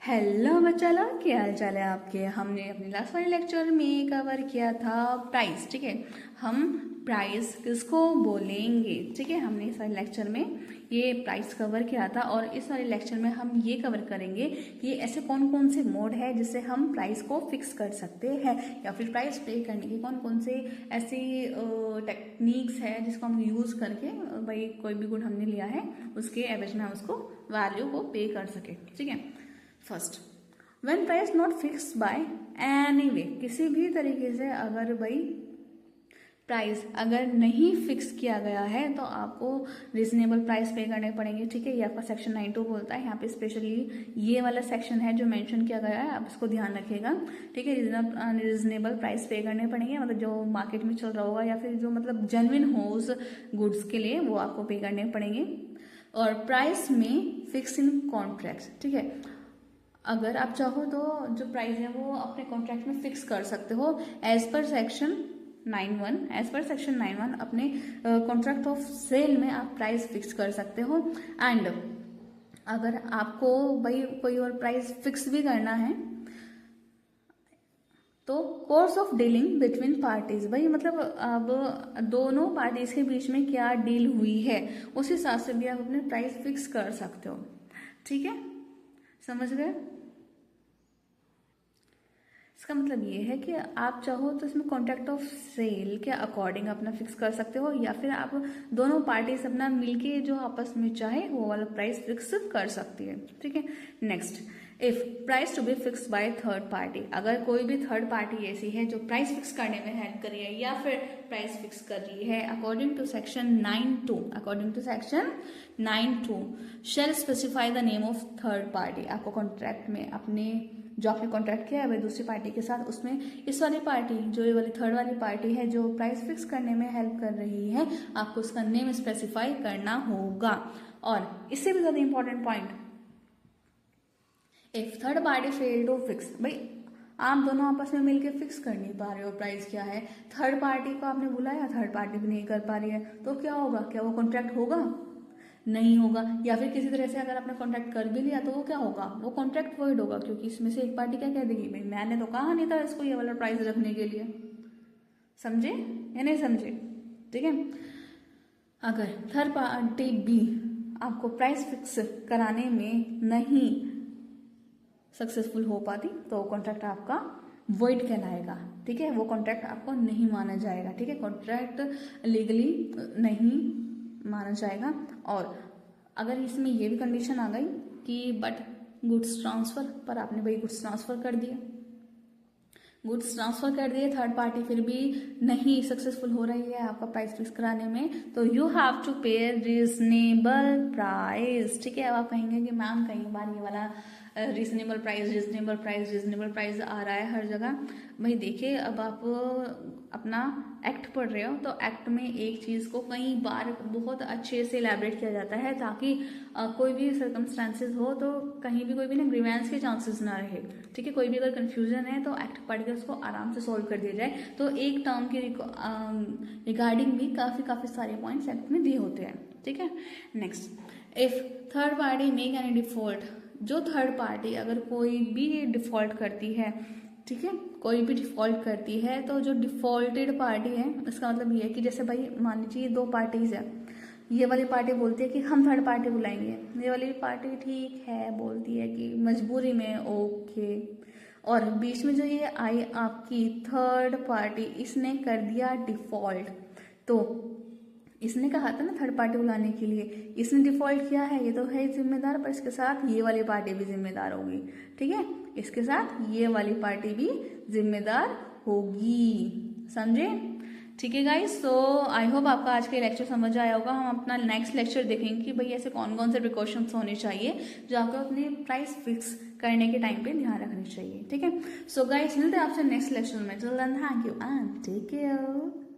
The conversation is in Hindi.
हेलो बच्चा लोग, क्या हाल चाल है आपके। हमने अपने लास्ट वाले लेक्चर में कवर किया था प्राइस। ठीक है, हम प्राइस किसको बोलेंगे। ठीक है, हमने इस वाले लेक्चर में ये प्राइस कवर किया था और इस वाले लेक्चर में हम ये कवर करेंगे कि ये ऐसे कौन कौन से मोड है जिससे हम प्राइस को फिक्स कर सकते हैं, या फिर प्राइस पे करने की कौन कौन से ऐसी टेक्निक्स है जिसको हम यूज़ करके भाई कोई भी गुड हमने लिया है उसके एवरेज में हम उसको वैल्यू को पे कर सके। ठीक है, first, when price not fix by any way, किसी भी तरीके से अगर भाई प्राइस अगर नहीं फिक्स किया गया है तो आपको रिजनेबल प्राइस पे करने पड़ेंगे। ठीक है, ये आपका सेक्शन 9(2) बोलता है। यहाँ पे स्पेशली ये वाला सेक्शन है जो मेंशन किया गया है, आप इसको ध्यान रखिएगा। ठीक है, रिजनेबल प्राइस पे करने पड़ेंगे, मतलब जो मार्केट में चल रहा होगा या फिर जो मतलब जेन्युइन हो उस गुड्स के लिए वो आपको पे करने पड़ेंगे। और प्राइस में फिक्स इन कॉन्ट्रैक्ट्स। ठीक है, अगर आप चाहो तो जो प्राइस है वो अपने कॉन्ट्रैक्ट में फिक्स कर सकते हो as per section 9(1). As per section 9(1) अपने कॉन्ट्रैक्ट ऑफ सेल में आप प्राइस फिक्स कर सकते हो। एंड अगर आपको भाई कोई और प्राइस फिक्स भी करना है तो course of dealing between parties, भाई मतलब अब दोनों पार्टीज के बीच में क्या डील हुई है उस हिसाब से भी आप अपने प्राइस फिक्स कर सकते हो। ठीक है, समझ गए। इसका मतलब ये है कि आप चाहो तो इसमें कॉन्ट्रैक्ट ऑफ सेल के अकॉर्डिंग अपना फिक्स कर सकते हो, या फिर आप दोनों पार्टीज अपना मिलके जो आपस में चाहे वो वाला प्राइस फिक्स कर सकती है। ठीक है, next, if price to be fix by third party, अगर कोई भी थर्ड पार्टी ऐसी है जो प्राइस फिक्स करने में हेल्प कर रही है या फिर प्राइस फिक्स कर रही है according to section 9(2), according to section 9(2) shall specify the name of third party. आपको कॉन्ट्रैक्ट में अपने जो आपने कॉन्ट्रैक्ट किया है भाई दूसरी पार्टी के साथ, उसमें इस वाली पार्टी जो ये वाली थर्ड वाली पार्टी है जो प्राइस फिक्स करने में हेल्प कर रही है, आपको उसका नेम स्पेसिफाई करना होगा। और इससे भी ज्यादा important point, if third party fail to fix, भाई आप दोनों आपस में मिलकर फिक्स कर नहीं पा रहे हो प्राइस क्या है, थर्ड पार्टी को आपने बुलाया, थर्ड पार्टी भी नहीं कर पा रही है, तो क्या होगा, क्या वो कॉन्ट्रैक्ट होगा? नहीं होगा। या फिर किसी तरह से अगर आपने कॉन्ट्रैक्ट कर भी लिया तो वो क्या होगा, वो कॉन्ट्रैक्ट वॉइड होगा, क्योंकि इसमें से एक पार्टी क्या कह देगी, भाई मैंने तो कहा नहीं था इसको ये वाला प्राइस रखने के लिए। समझे या नहीं समझे? ठीक है, अगर थर्ड पार्टी बी आपको प्राइस फिक्स कराने में नहीं सक्सेसफुल हो पाती तो कॉन्ट्रैक्ट आपका वॉइड कहलाएगा। ठीक है, वो कॉन्ट्रैक्ट आपको नहीं माना जाएगा। ठीक है, कॉन्ट्रैक्ट लीगली नहीं माना जाएगा। और अगर इसमें ये भी कंडीशन आ गई कि बट गुड्स ट्रांसफर, पर आपने भाई गुड्स ट्रांसफर कर दिया, गुड्स ट्रांसफर कर दिए, थर्ड पार्टी फिर भी नहीं सक्सेसफुल हो रही है आपका प्राइस फिक्स कराने में, तो यू हैव टू पे रीजनेबल प्राइस। ठीक है, अब आप कहेंगे कि मैम कई बार ये वाला reasonable price reasonable price reasonable price आ रहा है हर जगह। भाई देखिए, अब आप अपना एक्ट पढ़ रहे हो तो एक्ट में एक चीज़ को कई बार बहुत अच्छे से इलेबरेट किया जाता है ताकि कोई भी सर्कमस्टांसेस हो तो कहीं भी कोई भी ना ग्रीवेंस के चांसेस ना रहे। ठीक है, कोई भी अगर कंफ्यूजन है तो एक्ट पढ़ के उसको आराम से सॉल्व कर दिया जाए। तो एक टर्म के रिगार्डिंग भी काफ़ी सारे पॉइंट्स एक्ट में दिए होते हैं। ठीक है, next, if third party make any default, जो थर्ड पार्टी अगर कोई भी डिफॉल्ट करती है, ठीक है, कोई भी डिफॉल्ट करती है, तो जो डिफॉल्टेड पार्टी है इसका मतलब ये है कि जैसे भाई मान लीजिए दो पार्टीज है, ये वाली पार्टी बोलती है कि हम थर्ड पार्टी बुलाएंगे, ये वाली पार्टी ठीक है बोलती है कि मजबूरी में ओके, और बीच में जो ये आई आपकी थर्ड पार्टी, इसने कर दिया डिफॉल्ट, तो इसने कहा था ना थर्ड पार्टी बुलाने के लिए, इसने डिफॉल्ट किया है, ये तो है जिम्मेदार, पर इसके साथ ये वाली पार्टी भी जिम्मेदार होगी। ठीक है, इसके साथ ये वाली पार्टी भी जिम्मेदार होगी। समझे? ठीक है गाइस, सो आई होप आपका आज का लेक्चर समझ आया होगा। हम अपना नेक्स्ट लेक्चर देखेंगे कि भाई ऐसे कौन कौन से प्रिकॉशंस होने चाहिए जो आपको अपने प्राइस फिक्स करने के टाइम पे ध्यान रखनी चाहिए। ठीक है, सो गाइस मिलते हैं आपसे नेक्स्ट लेक्चर में। Till then thank you and take care.